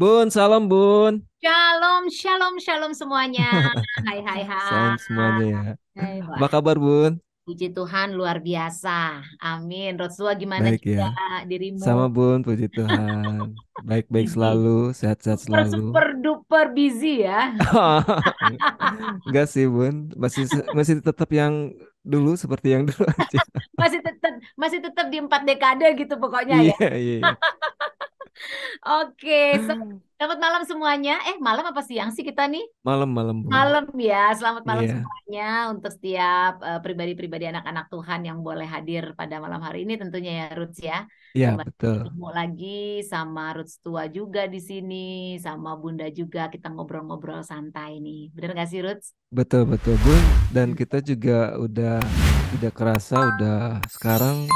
Bun, salam Bun. Shalom, shalom, shalom semuanya. Hai, hai, Salam semuanya ya. hai. Apa Wah, kabar Bun? puji Tuhan luar biasa. Amin. Rodsua gimana Baik ya. juga dirimu? Sama Bun, puji Tuhan. Baik-baik Busy. selalu, sehat-sehat Super, selalu. super, duper busy ya. Enggak sih Bun, masih tetap yang dulu seperti yang dulu aja. Masih tetap di 4 dekade gitu pokoknya Iya, ya. iya, iya. Oke, selamat malam semuanya. Malam apa siang sih kita nih? Malam-malam Bun. Malam ya, selamat malam Iya, semuanya untuk setiap pribadi-pribadi anak-anak Tuhan yang boleh hadir pada malam hari ini tentunya ya Ruth ya. iya Kembali betul. ketemu lagi sama Ruth tua juga di sini, sama Bunda juga kita ngobrol-ngobrol santai nih. Bener gak sih Ruth? Betul-betul Bun. Dan kita juga udah tidak kerasa udah sekarang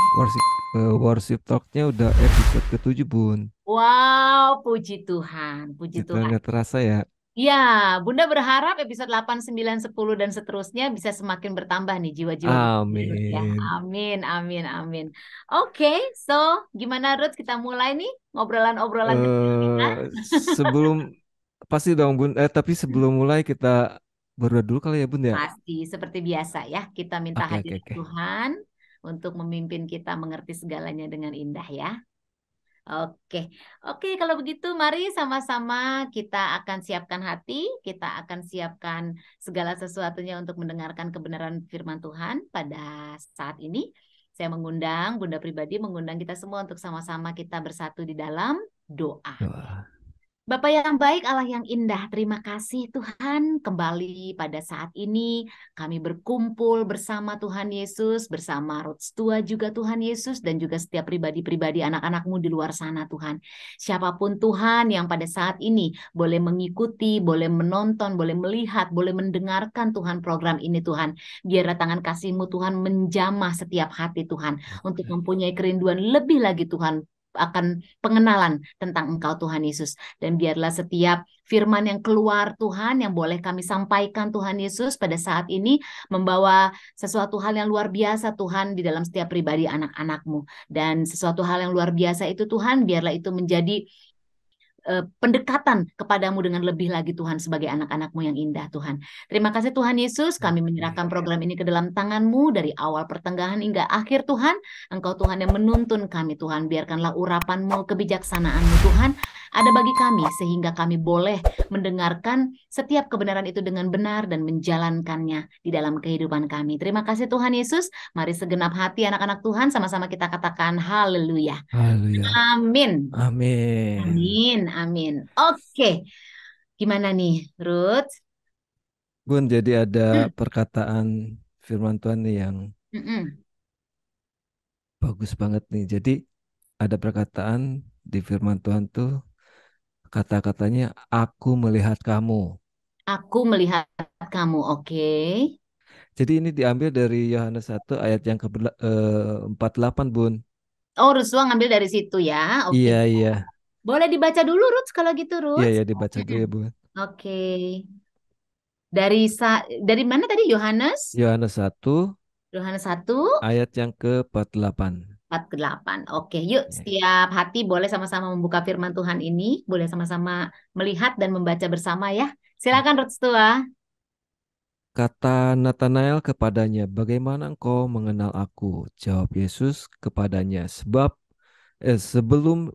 worship talknya udah episode ke-7 Bun. Wow, puji Tuhan, puji Gitu Tuhan. nggak terasa ya. Ya, Bunda berharap episode 8, 9, 10 dan seterusnya bisa semakin bertambah nih jiwa-jiwa baru Ruth ya. Amin. Amin, amin, amin. Oke, so gimana Ruth? Kita mulai nih ngobrolan-obrolan kecil kita. eh Sebelum pasti dong Bun. Tapi sebelum mulai kita berdoa dulu kali ya Bun ya. Pasti seperti biasa ya, kita minta Oke oke hadirat oke. Tuhan untuk memimpin kita mengerti segalanya dengan indah ya. Oke, oke kalau begitu mari sama-sama kita akan siapkan hati, kita akan siapkan segala sesuatunya untuk mendengarkan kebenaran firman Tuhan pada saat ini. Saya mengundang, Bunda pribadi mengundang kita semua untuk sama-sama kita bersatu di dalam doa. Doa. Bapak yang baik, Allah yang indah, terima kasih Tuhan. Kembali pada saat ini kami berkumpul bersama Tuhan Yesus, bersama Rodstua juga Tuhan Yesus, dan juga setiap pribadi-pribadi anak-anakmu di luar sana Tuhan. Siapapun Tuhan yang pada saat ini boleh mengikuti, boleh menonton, boleh melihat, boleh mendengarkan Tuhan program ini Tuhan. Biarlah tangan kasih-Mu Tuhan menjamah setiap hati Tuhan, untuk Oke. mempunyai kerinduan lebih lagi Tuhan akan pengenalan tentang Engkau Tuhan Yesus. Dan biarlah setiap firman yang keluar Tuhan yang boleh kami sampaikan Tuhan Yesus pada saat ini membawa sesuatu hal yang luar biasa Tuhan di dalam setiap pribadi anak-anakmu. Dan sesuatu hal yang luar biasa itu Tuhan biarlah itu menjadi pendekatan kepadamu dengan lebih lagi Tuhan sebagai anak-anakmu yang indah Tuhan. Terima kasih Tuhan Yesus, kami menyerahkan Oke. program ini ke dalam tangan-Mu dari awal pertengahan hingga akhir Tuhan. Engkau Tuhan yang menuntun kami Tuhan, biarkanlah urapan-Mu, kebijaksanaan-Mu Tuhan ada bagi kami sehingga kami boleh mendengarkan setiap kebenaran itu dengan benar dan menjalankannya di dalam kehidupan kami. Terima kasih Tuhan Yesus, mari segenap hati anak-anak Tuhan sama-sama kita katakan haleluya. Haleluya. Amin. Amin. Amin, amin. Oke, gimana nih, Ruth? Bun, jadi ada Hmm, perkataan firman Tuhan nih yang mm-mm. bagus banget nih. Jadi ada perkataan di firman Tuhan tuh kata-katanya aku melihat kamu. Aku melihat kamu, oke. Jadi ini diambil dari Yohanes 1 ayat yang ke-48 Bun. Oh, Ruswa ngambil dari situ ya, oke. Iya iya. Boleh dibaca dulu, Ruth, kalau gitu, Iya Ruth. ya dibaca dulu Mm-mm. ya Bun. Oke. Dari mana tadi? Yohanes? Yohanes 1 Yohanes 1, ayat yang ke-48. 4 ke 8. Oke, yuk Ya. setiap hati boleh sama-sama membuka firman Tuhan ini, boleh sama-sama melihat dan membaca bersama ya. Silakan, Ruth Stua. Kata Natanael kepadanya, "Bagaimana engkau mengenal aku?" Jawab Yesus kepadanya, sebelum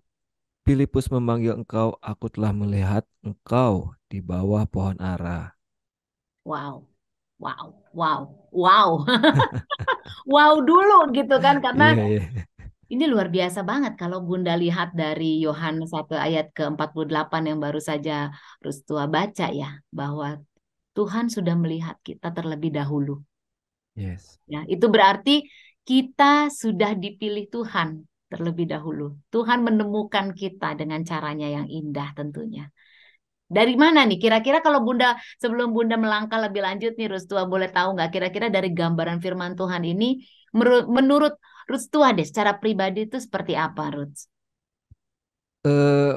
Filipus memanggil engkau, aku telah melihat engkau di bawah pohon ara." Wow, wow, wow, wow. Wow dulu gitu kan karena Iya, iya. ini luar biasa banget kalau Bunda lihat dari Yohanes 1 ayat ke-48 yang baru saja Rustua baca ya bahwa Tuhan sudah melihat kita terlebih dahulu. Yes. Ya, itu berarti kita sudah dipilih Tuhan terlebih dahulu. Tuhan menemukan kita dengan caranya yang indah tentunya. Dari mana nih? Kira-kira kalau Bunda sebelum Bunda melangkah lebih lanjut nih, Rustua boleh tahu nggak kira-kira dari gambaran firman Tuhan ini menurut Rustua deh secara pribadi itu seperti apa, Rut? Eh,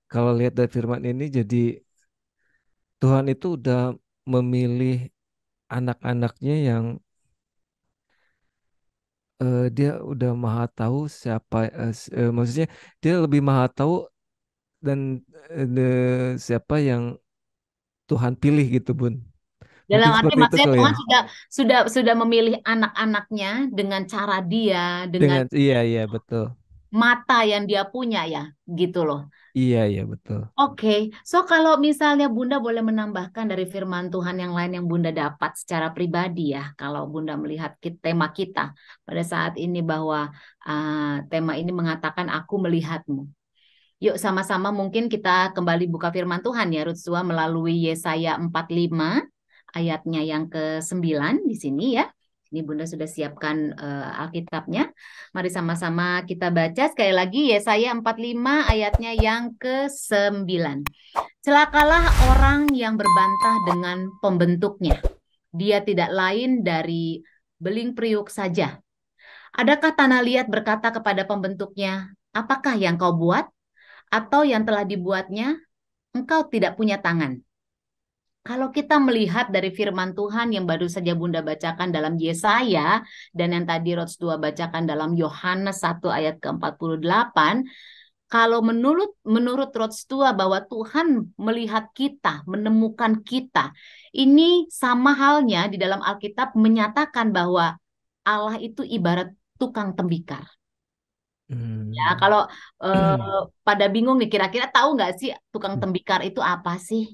Kalau lihat dari firman ini, jadi Tuhan itu udah memilih anak-anaknya yang dia udah maha tahu siapa, maksudnya dia lebih maha tahu dan siapa yang Tuhan pilih gitu Bun. Dalam Mungkin arti seperti itu maksudnya kali ya. Tuhan sudah memilih anak-anaknya dengan cara dia, dengan Dengan iya iya betul. mata yang dia punya ya, gitu loh. Iya iya betul. Oke, so kalau misalnya Bunda boleh menambahkan dari firman Tuhan yang lain yang Bunda dapat secara pribadi ya, kalau Bunda melihat tema kita pada saat ini bahwa tema ini mengatakan aku melihatmu. Yuk sama-sama mungkin kita kembali buka firman Tuhan ya, Rutsua melalui Yesaya 45 ayatnya yang ke-9 di sini ya. Ini Bunda sudah siapkan Alkitabnya. Mari sama-sama kita baca sekali lagi Yesaya 45 ayatnya yang ke-9. Celakalah orang yang berbantah dengan pembentuknya. Dia tidak lain dari beling periuk saja. Adakah tanah liat berkata kepada pembentuknya, apakah yang kau buat? Atau yang telah dibuatnya, engkau tidak punya tangan. Kalau kita melihat dari firman Tuhan yang baru saja Bunda bacakan dalam Yesaya dan yang tadi Rods 2 bacakan dalam Yohanes 1 ayat ke-48, kalau menurut Rods 2 bahwa Tuhan melihat kita, menemukan kita, ini sama halnya di dalam Alkitab menyatakan bahwa Allah itu ibarat tukang tembikar. Ya, Hmm. kalau pada bingung nih kira-kira tahu nggak sih tukang tembikar itu apa sih?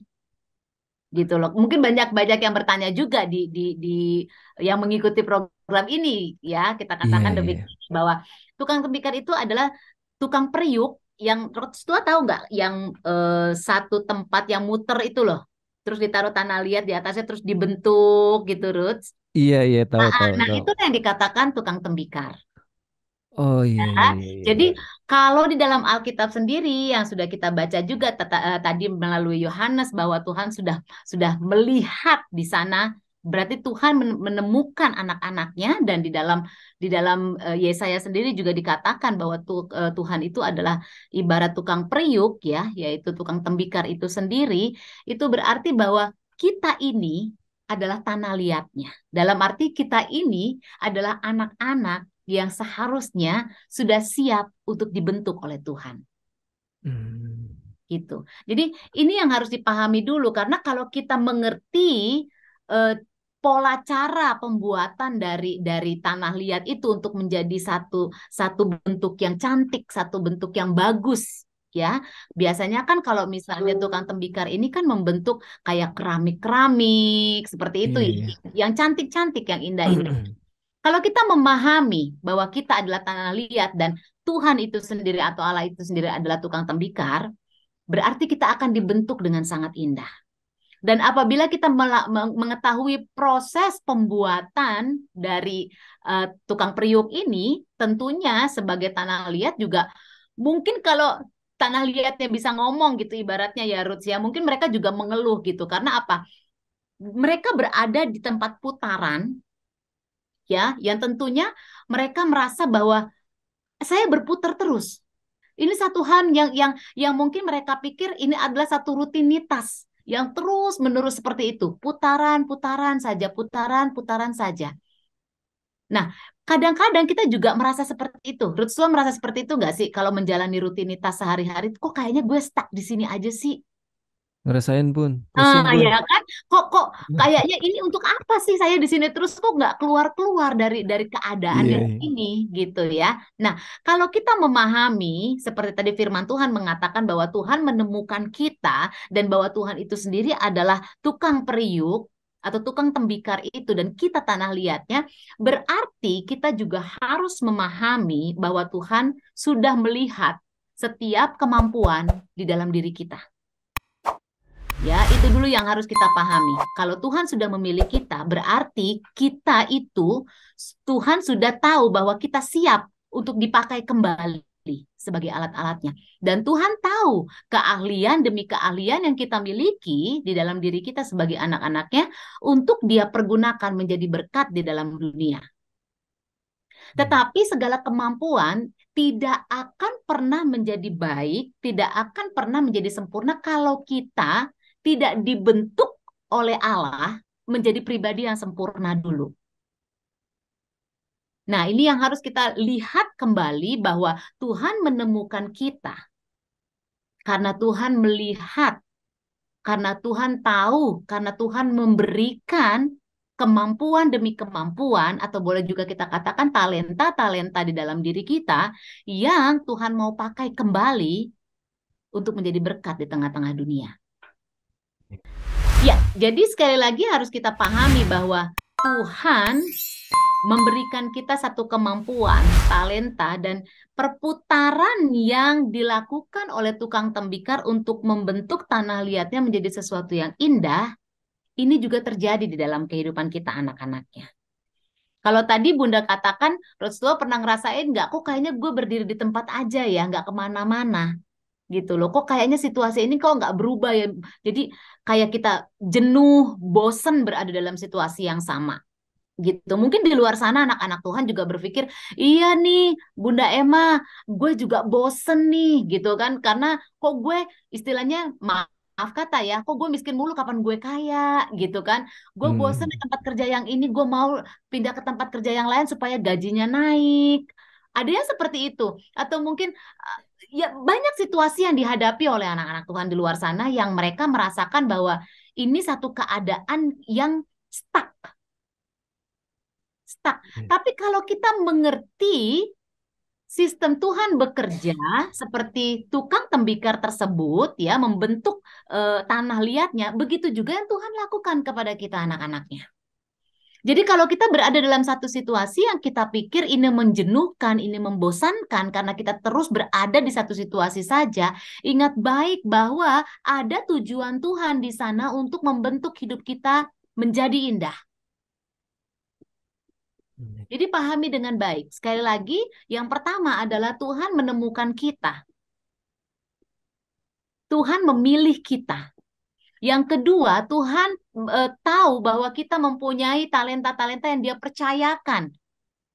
Gitu loh. Mungkin banyak-banyak yang bertanya juga di yang mengikuti program ini ya. Kita Iya katakan iya. demikian bahwa tukang tembikar itu adalah tukang periuk yang tua tahu nggak yang satu tempat yang muter itu loh. Terus ditaruh tanah liat di atasnya terus dibentuk gitu Ruth. Iya iya tahu tahu Nah, tahu. itu yang dikatakan tukang tembikar. Oh iya iya iya iya. Jadi Iya. kalau di dalam Alkitab sendiri yang sudah kita baca juga tadi melalui Yohanes bahwa Tuhan sudah melihat di sana, berarti Tuhan menemukan anak-anaknya dan di dalam Yesaya sendiri juga dikatakan bahwa Tuhan itu adalah ibarat tukang periuk ya, yaitu tukang tembikar itu sendiri. Itu berarti bahwa kita ini adalah tanah liatnya. Dalam arti kita ini adalah anak-anak yang seharusnya sudah siap untuk dibentuk oleh Tuhan. Hmm. Gitu. Jadi ini yang harus dipahami dulu karena kalau kita mengerti eh, pola cara pembuatan dari tanah liat itu untuk menjadi satu satu bentuk yang cantik, satu bentuk yang bagus, ya. Biasanya kan kalau misalnya tukang tembikar ini kan membentuk kayak keramik-keramik seperti itu Iya ya, iya. yang cantik-cantik, yang indah-indah. Kalau kita memahami bahwa kita adalah tanah liat dan Tuhan itu sendiri atau Allah itu sendiri adalah tukang tembikar, berarti kita akan dibentuk dengan sangat indah. Dan apabila kita mengetahui proses pembuatan dari tukang periuk ini, tentunya sebagai tanah liat juga mungkin kalau tanah liatnya bisa ngomong gitu ibaratnya ya Ruth ya, mungkin mereka juga mengeluh gitu. Karena apa? Mereka berada di tempat putaran ya, yang tentunya mereka merasa bahwa saya berputar terus. Ini satu hal yang mungkin mereka pikir ini adalah satu rutinitas yang terus menerus seperti itu, putaran-putaran saja, putaran-putaran saja. Nah, kadang-kadang kita juga merasa seperti itu. Rutsua merasa seperti itu nggak sih kalau menjalani rutinitas sehari-hari? Kok kayaknya gue stuck di sini aja sih? Ngerasain Bun, pusing Bun. Ya kan? Kok kayaknya ini untuk apa sih saya di sini terus kok nggak keluar-keluar dari keadaan Iya yang iya. ini gitu ya. Nah, kalau kita memahami seperti tadi firman Tuhan mengatakan bahwa Tuhan menemukan kita dan bahwa Tuhan itu sendiri adalah tukang periuk atau tukang tembikar itu dan kita tanah liatnya, berarti kita juga harus memahami bahwa Tuhan sudah melihat setiap kemampuan di dalam diri kita. Ya, itu dulu yang harus kita pahami. Kalau Tuhan sudah memilih kita, berarti kita itu Tuhan sudah tahu bahwa kita siap untuk dipakai kembali sebagai alat-alatnya. Dan Tuhan tahu keahlian demi keahlian yang kita miliki di dalam diri kita sebagai anak-anaknya untuk Dia pergunakan menjadi berkat di dalam dunia. Hmm. Tetapi segala kemampuan tidak akan pernah menjadi baik, tidak akan pernah menjadi sempurna kalau kita tidak dibentuk oleh Allah menjadi pribadi yang sempurna dulu. Nah, ini yang harus kita lihat kembali bahwa Tuhan menemukan kita karena Tuhan melihat, karena Tuhan tahu, karena Tuhan memberikan kemampuan demi kemampuan, atau boleh juga kita katakan talenta-talenta di dalam diri kita yang Tuhan mau pakai kembali untuk menjadi berkat di tengah-tengah dunia. Ya, jadi sekali lagi harus kita pahami bahwa Tuhan memberikan kita satu kemampuan, talenta, dan perputaran yang dilakukan oleh tukang tembikar untuk membentuk tanah liatnya menjadi sesuatu yang indah, ini juga terjadi di dalam kehidupan kita anak-anaknya. Kalau tadi Bunda katakan, Rasulullah pernah ngerasain nggak, kok kayaknya gue berdiri di tempat aja ya, nggak kemana-mana gitu loh. Kok kayaknya situasi ini kok nggak berubah ya. Jadi kayak kita jenuh, bosen berada dalam situasi yang sama gitu. Mungkin di luar sana anak-anak Tuhan juga berpikir, iya nih Bunda Emma, gue juga bosen nih gitu kan. Karena kok gue istilahnya, maaf kata ya, kok gue miskin mulu, kapan gue kaya gitu kan. Gue bosen di tempat kerja yang ini, gue mau pindah ke tempat kerja yang lain supaya gajinya naik. Ada yang seperti itu. Atau mungkin ya banyak situasi yang dihadapi oleh anak-anak Tuhan di luar sana yang mereka merasakan bahwa ini satu keadaan yang stuck. Tapi kalau kita mengerti sistem Tuhan bekerja seperti tukang tembikar tersebut ya membentuk tanah liatnya, begitu juga yang Tuhan lakukan kepada kita anak-anaknya. Jadi kalau kita berada dalam satu situasi yang kita pikir ini menjenuhkan, ini membosankan karena kita terus berada di satu situasi saja, ingat baik bahwa ada tujuan Tuhan di sana untuk membentuk hidup kita menjadi indah. Jadi pahami dengan baik. Sekali lagi, yang pertama adalah Tuhan menemukan kita. Tuhan memilih kita. Yang kedua, Tuhan tahu bahwa kita mempunyai talenta-talenta yang Dia percayakan.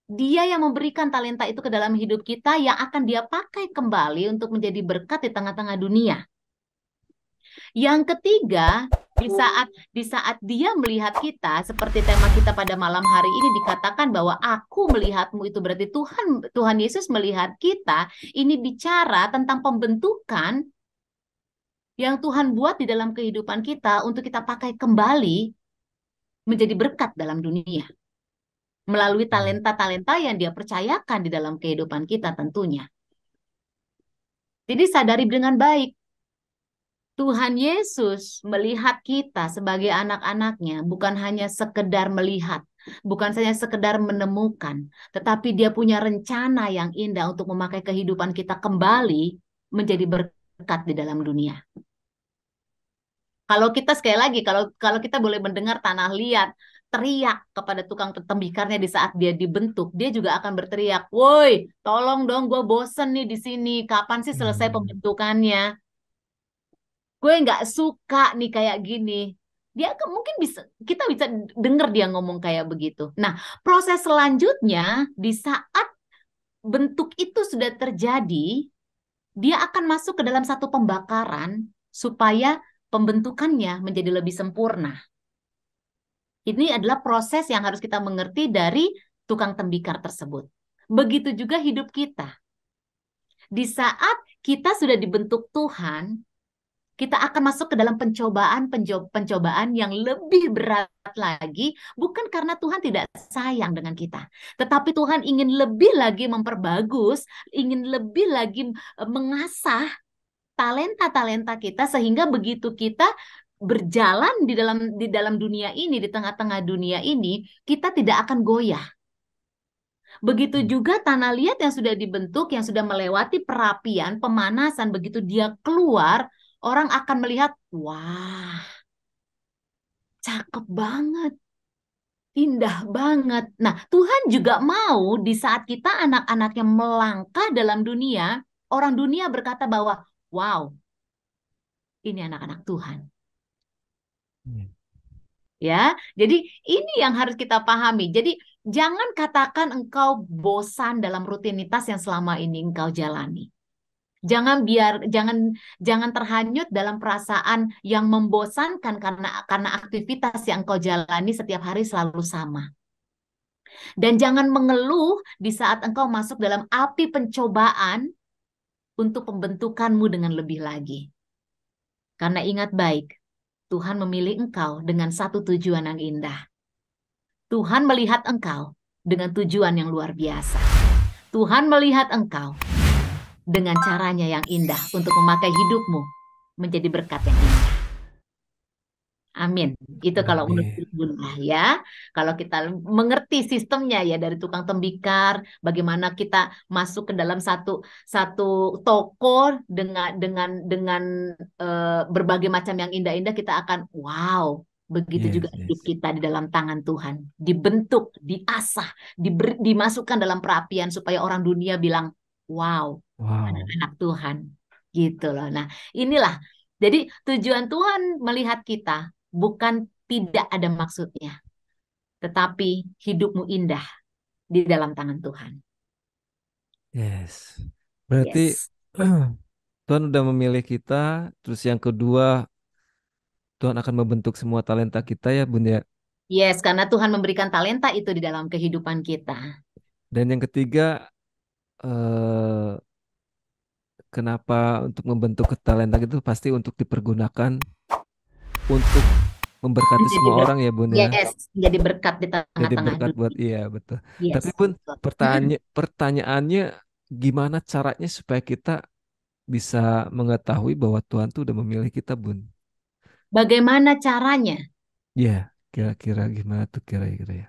Dia yang memberikan talenta itu ke dalam hidup kita yang akan Dia pakai kembali untuk menjadi berkat di tengah-tengah dunia. Yang ketiga, di saat Dia melihat kita, seperti tema kita pada malam hari ini dikatakan bahwa aku melihatmu, itu berarti Tuhan Yesus melihat kita. Ini bicara tentang pembentukan yang Tuhan buat di dalam kehidupan kita untuk kita pakai kembali menjadi berkat dalam dunia melalui talenta-talenta yang Dia percayakan di dalam kehidupan kita tentunya. Jadi sadari dengan baik, Tuhan Yesus melihat kita sebagai anak-anaknya bukan hanya sekedar melihat, bukan saja sekedar menemukan, tetapi Dia punya rencana yang indah untuk memakai kehidupan kita kembali menjadi berkat di dalam dunia. Kalau kita sekali lagi, kalau kita boleh mendengar tanah liat teriak kepada tukang tembikarnya di saat dia dibentuk, dia juga akan berteriak, "Woi, tolong dong, gue bosen nih di sini. Kapan sih selesai pembentukannya? Gue nggak suka nih kayak gini." Dia mungkin kita bisa dengar dia ngomong kayak begitu. Nah, proses selanjutnya di saat bentuk itu sudah terjadi, dia akan masuk ke dalam satu pembakaran supaya pembentukannya menjadi lebih sempurna. Ini adalah proses yang harus kita mengerti dari tukang tembikar tersebut. Begitu juga hidup kita. Di saat kita sudah dibentuk Tuhan, kita akan masuk ke dalam pencobaan yang lebih berat lagi, bukan karena Tuhan tidak sayang dengan kita, tetapi Tuhan ingin lebih lagi memperbagus, ingin lebih lagi mengasah talenta-talenta kita sehingga begitu kita berjalan di dalam dunia ini, di tengah-tengah dunia ini, kita tidak akan goyah. Begitu juga tanah liat yang sudah dibentuk, yang sudah melewati perapian, pemanasan, begitu dia keluar, orang akan melihat, wah, cakep banget, indah banget. Nah, Tuhan juga mau di saat kita anak-anaknya melangkah dalam dunia, orang dunia berkata bahwa, wow, ini anak-anak Tuhan. Ya, jadi ini yang harus kita pahami. Jadi jangan katakan engkau bosan dalam rutinitas yang selama ini engkau jalani. Jangan terhanyut dalam perasaan yang membosankan karena aktivitas yang engkau jalani setiap hari selalu sama. Dan jangan mengeluh di saat engkau masuk dalam api pencobaan untuk pembentukanmu dengan lebih lagi. Karena ingat baik, Tuhan memilih engkau dengan satu tujuan yang indah. Tuhan melihat engkau dengan tujuan yang luar biasa. Tuhan melihat engkau dengan caranya yang indah untuk memakai hidupmu menjadi berkat yang indah. Amin. Itu kalau menurut Amin. Bunda ya. Kalau kita mengerti sistemnya ya dari tukang tembikar, bagaimana kita masuk ke dalam satu satu toko dengan berbagai macam yang indah-indah, kita akan wow. Begitu juga Yes, hidup yes. kita di dalam tangan Tuhan, dibentuk, diasah, dimasukkan dalam perapian supaya orang dunia bilang, wow, Wow. anak-anak Tuhan, gitu loh. Nah, inilah. Jadi tujuan Tuhan melihat kita bukan tidak ada maksudnya, tetapi hidupmu indah di dalam tangan Tuhan. Yes. Berarti Yes. Tuhan udah memilih kita, terus yang kedua Tuhan akan membentuk semua talenta kita ya Bun ya. Yes, karena Tuhan memberikan talenta itu di dalam kehidupan kita. Dan yang ketiga, eh, kenapa untuk membentuk talenta itu pasti untuk dipergunakan untuk memberkati Menjadi semua ber orang ya Bun ya. yes, menjadi berkat di Jadi tengah-tengah berkat buat dunia. iya betul. Tapi Yes, Bun, betul. pertanyaannya gimana caranya supaya kita bisa mengetahui bahwa Tuhan tuh udah memilih kita Bun? Bagaimana caranya? Ya, kira-kira gimana tuh kira-kira ya?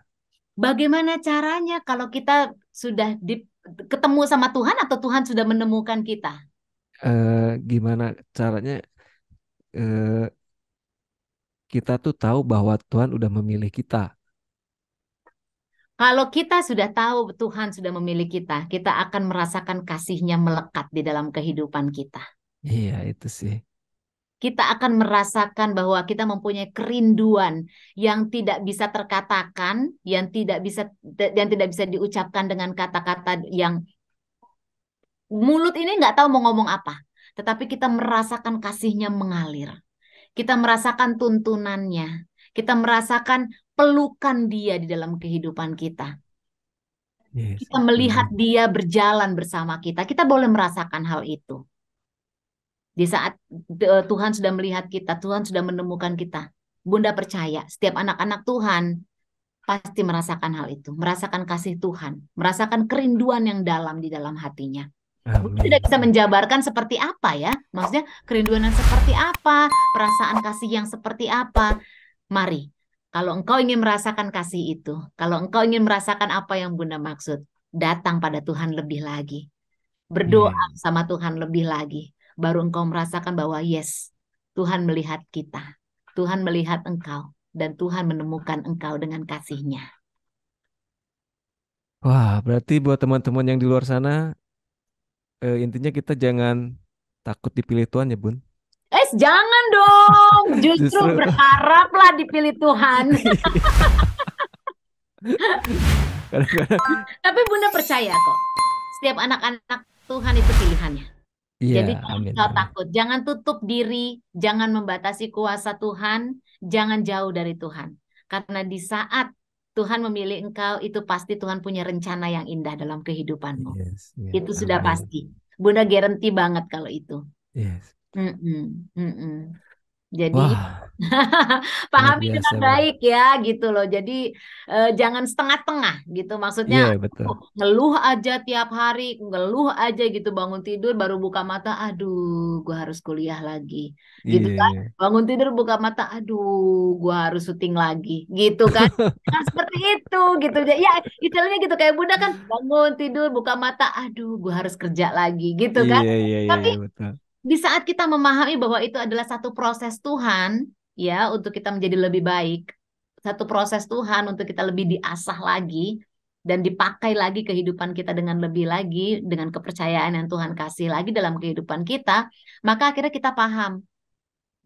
Bagaimana caranya kalau kita sudah ketemu sama Tuhan atau Tuhan sudah menemukan kita? Gimana caranya eh, kita tuh tahu bahwa Tuhan udah memilih kita? Kalau kita sudah tahu Tuhan sudah memilih kita, kita akan merasakan kasih-Nya melekat di dalam kehidupan kita. Iya itu sih. Kita akan merasakan bahwa kita mempunyai kerinduan yang tidak bisa terkatakan, yang tidak bisa diucapkan dengan kata-kata yang mulut ini nggak tahu mau ngomong apa. Tetapi kita merasakan kasih-Nya mengalir. Kita merasakan tuntunannya. Kita merasakan pelukan Dia di dalam kehidupan kita. Yes, Kita melihat amin. Dia berjalan bersama kita. Kita boleh merasakan hal itu. Di saat Tuhan sudah melihat kita, Tuhan sudah menemukan kita. Bunda percaya, setiap anak-anak Tuhan pasti merasakan hal itu, merasakan kasih Tuhan, merasakan kerinduan yang dalam di dalam hatinya. Bunda tidak bisa Amin. menjabarkan seperti apa ya, maksudnya kerinduan yang seperti apa, perasaan kasih yang seperti apa. Mari, kalau engkau ingin merasakan kasih itu, kalau engkau ingin merasakan apa yang Bunda maksud, datang pada Tuhan lebih lagi. Berdoa Yes. sama Tuhan lebih lagi. Baru engkau merasakan bahwa yes, Tuhan melihat kita. Tuhan melihat engkau. Dan Tuhan menemukan engkau dengan kasih-Nya. Wah, berarti buat teman-teman yang di luar sana, intinya kita jangan takut dipilih Tuhan ya, Bun. Jangan dong. Justru Justru berharaplah dipilih Tuhan. kadang-kadang Tapi Bunda percaya kok. Setiap anak-anak Tuhan itu pilihannya. iya, Jadi jangan amin, kau amin. takut, jangan tutup diri, jangan membatasi kuasa Tuhan, jangan jauh dari Tuhan. Karena di saat Tuhan memilih engkau, itu pasti Tuhan punya rencana yang indah dalam kehidupanmu. Yes, yes, Itu sudah amin. pasti. Bunda guarantee banget kalau itu. Yes. Mm-mm, mm-mm. Jadi Wah, luar pahami dengan biasa, Bun. baik ya gitu loh. Jadi jangan setengah-tengah gitu. Maksudnya Iya, betul. ngeluh aja tiap hari, ngeluh aja gitu bangun tidur baru buka mata, aduh, gua harus kuliah lagi. Gitu Iya, kan? iya. Bangun tidur buka mata, aduh, gua harus syuting lagi. Gitu kan? Nah, seperti itu gitu. Ya, istilahnya gitu kayak Bunda kan bangun tidur buka mata, aduh, gua harus kerja lagi gitu kan? Iya, iya, iya, Tapi iya, betul. di saat kita memahami bahwa itu adalah satu proses Tuhan, ya, untuk kita menjadi lebih baik, satu proses Tuhan untuk kita lebih diasah lagi dan dipakai lagi kehidupan kita dengan lebih lagi, dengan kepercayaan yang Tuhan kasih lagi dalam kehidupan kita, maka akhirnya kita paham,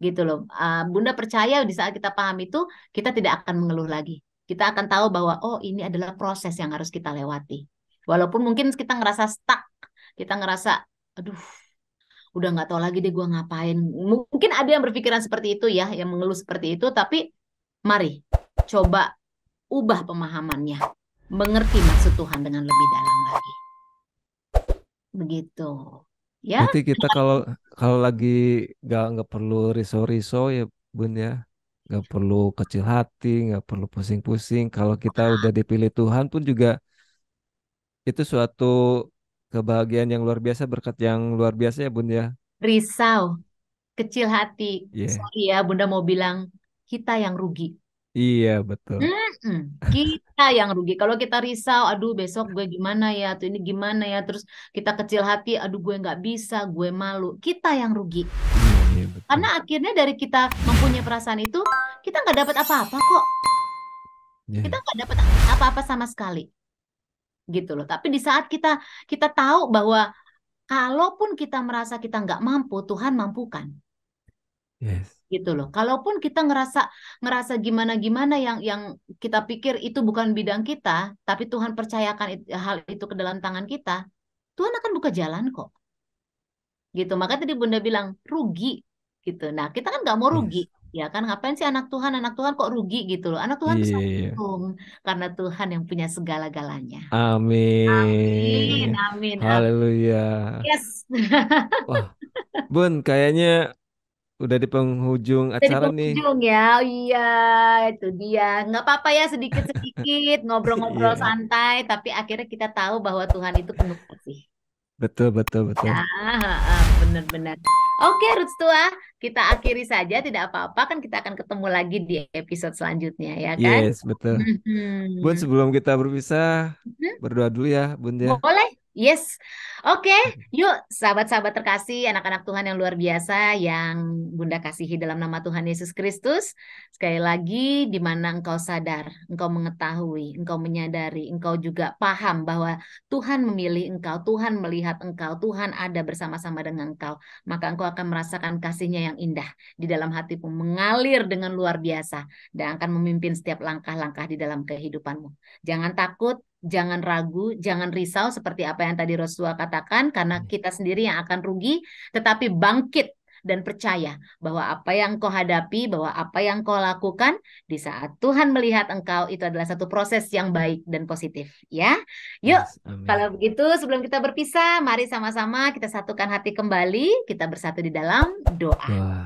gitu loh. Bunda percaya di saat kita paham itu, kita tidak akan mengeluh lagi. Kita akan tahu bahwa, oh, ini adalah proses yang harus kita lewati. Walaupun mungkin kita ngerasa stuck, kita ngerasa, aduh, udah nggak tahu lagi deh gue ngapain. Mungkin ada yang berpikiran seperti itu ya, yang mengeluh seperti itu, tapi mari coba ubah pemahamannya. mengerti maksud Tuhan dengan lebih dalam lagi. Begitu. Ya, Berarti kita kalau kalau lagi nggak perlu risau-risau ya Bun ya, nggak perlu kecil hati, nggak perlu pusing-pusing. Kalau kita udah dipilih Tuhan pun juga itu suatu kebahagiaan yang luar biasa, berkat yang luar biasa ya Bun ya. risau, kecil hati. Iya, Sorry ya, Bunda mau bilang kita yang rugi. iya betul. Mm-mm. Kita yang rugi. Kalau kita risau, aduh besok gue gimana ya, atau ini gimana ya, terus kita kecil hati, aduh gue nggak bisa, gue malu. Kita yang rugi. Iya, iya betul. Karena akhirnya dari kita mempunyai perasaan itu, kita nggak dapat apa-apa kok. Kita Iya, nggak dapat apa-apa sama sekali, gitu loh. Tapi di saat kita kita tahu bahwa kalaupun kita merasa kita nggak mampu, Tuhan mampukan. yes, Gitu loh. Kalaupun kita ngerasa ngerasa gimana-gimana yang kita pikir itu bukan bidang kita, tapi Tuhan percayakan hal itu ke dalam tangan kita, Tuhan akan buka jalan kok. Gitu. Maka tadi Bunda bilang rugi gitu. Nah, kita kan nggak mau rugi. yes. Ya kan ngapain sih anak Tuhan kok rugi gitu loh. Anak Tuhan bisa Iya. untung karena Tuhan yang punya segala-galanya. Amin, Amin. amin, amin. Haleluya. Yes. Wah, Bun, kayaknya udah di penghujung Jadi acara nih. pengunjung ya, oh, iya itu dia. Nggak apa-apa ya sedikit-sedikit ngobrol-ngobrol Iya, santai, tapi akhirnya kita tahu bahwa Tuhan itu penuh kasih. betul, betul, Ya, betul. benar-benar. Oke, Ruth Tua, kita akhiri saja. Tidak apa-apa kan kita akan ketemu lagi di episode selanjutnya ya kan? Yes, betul. Bun, Mhm. sebelum kita berpisah, berdoa dulu ya, Bun ya. Boleh? Yes. Oke, yuk sahabat-sahabat terkasih, anak-anak Tuhan yang luar biasa yang Bunda kasihi dalam nama Tuhan Yesus Kristus. Sekali lagi, di mana engkau sadar, engkau mengetahui, engkau menyadari, engkau juga paham bahwa Tuhan memilih engkau, Tuhan melihat engkau, Tuhan ada bersama-sama dengan engkau. Maka engkau akan merasakan kasihnya yang indah di dalam hatimu, mengalir dengan luar biasa dan akan memimpin setiap langkah-langkah di dalam kehidupanmu. Jangan takut, jangan ragu, jangan risau seperti apa yang tadi Rosua katakan, karena kita sendiri yang akan rugi, tetapi bangkit dan percaya bahwa apa yang kau hadapi, bahwa apa yang kau lakukan di saat Tuhan melihat engkau itu adalah satu proses yang baik dan positif. Ya, yuk. Yes, Kalau amin. begitu, sebelum kita berpisah, mari sama-sama kita satukan hati kembali. Kita bersatu di dalam doa. Doa.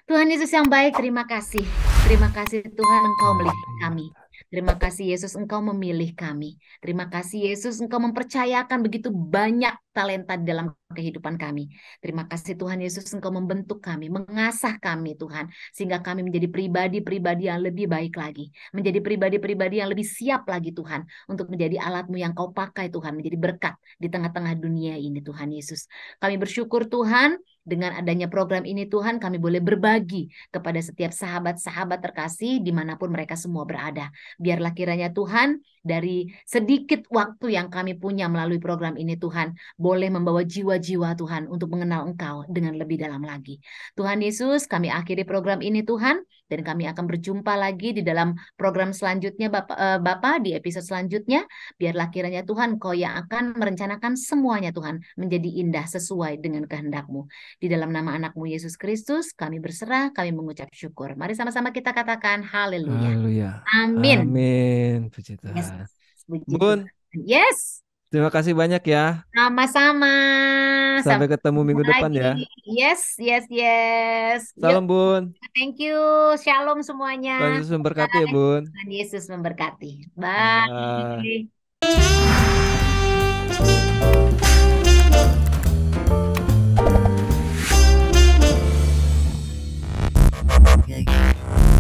Tuhan Yesus yang baik, terima kasih. Terima kasih Tuhan Engkau melihat Haleluya. kami. Terima kasih Yesus Engkau memilih kami. Terima kasih Yesus Engkau mempercayakan begitu banyak talenta di dalam kehidupan kami. Terima kasih Tuhan Yesus Engkau membentuk kami, mengasah kami Tuhan. Sehingga kami menjadi pribadi-pribadi yang lebih baik lagi. Menjadi pribadi-pribadi yang lebih siap lagi Tuhan. Untuk menjadi alatmu yang kau pakai Tuhan. Menjadi berkat di tengah-tengah dunia ini Tuhan Yesus. Kami bersyukur Tuhan dengan adanya program ini Tuhan kami boleh berbagi kepada setiap sahabat-sahabat terkasih dimanapun mereka semua berada. Biarlah kiranya Tuhan dari sedikit waktu yang kami punya melalui program ini Tuhan boleh membawa jiwa-jiwa Tuhan untuk mengenal Engkau dengan lebih dalam lagi. Tuhan Yesus kami akhiri program ini Tuhan dan kami akan berjumpa lagi di dalam program selanjutnya Bapak di episode selanjutnya. Biarlah kiranya Tuhan Kau yang akan merencanakan semuanya Tuhan menjadi indah sesuai dengan kehendak-Mu. Di dalam nama anakmu Yesus Kristus, kami berserah, kami mengucap syukur. Mari sama-sama kita katakan haleluya. Haleluya. Amin. Amin. Puji Yes, Tuhan. puji Bun, Tuhan. Yes, terima kasih banyak ya. sama-sama. Sampai Sampai ketemu ketemu minggu depan lagi. ya. Yes, yes, yes. Yuk, Salam Bun. thank you. Shalom semuanya. Tuhan Yesus memberkati ya Bye. Bun. Tuhan Yesus memberkati. Bye. Bye.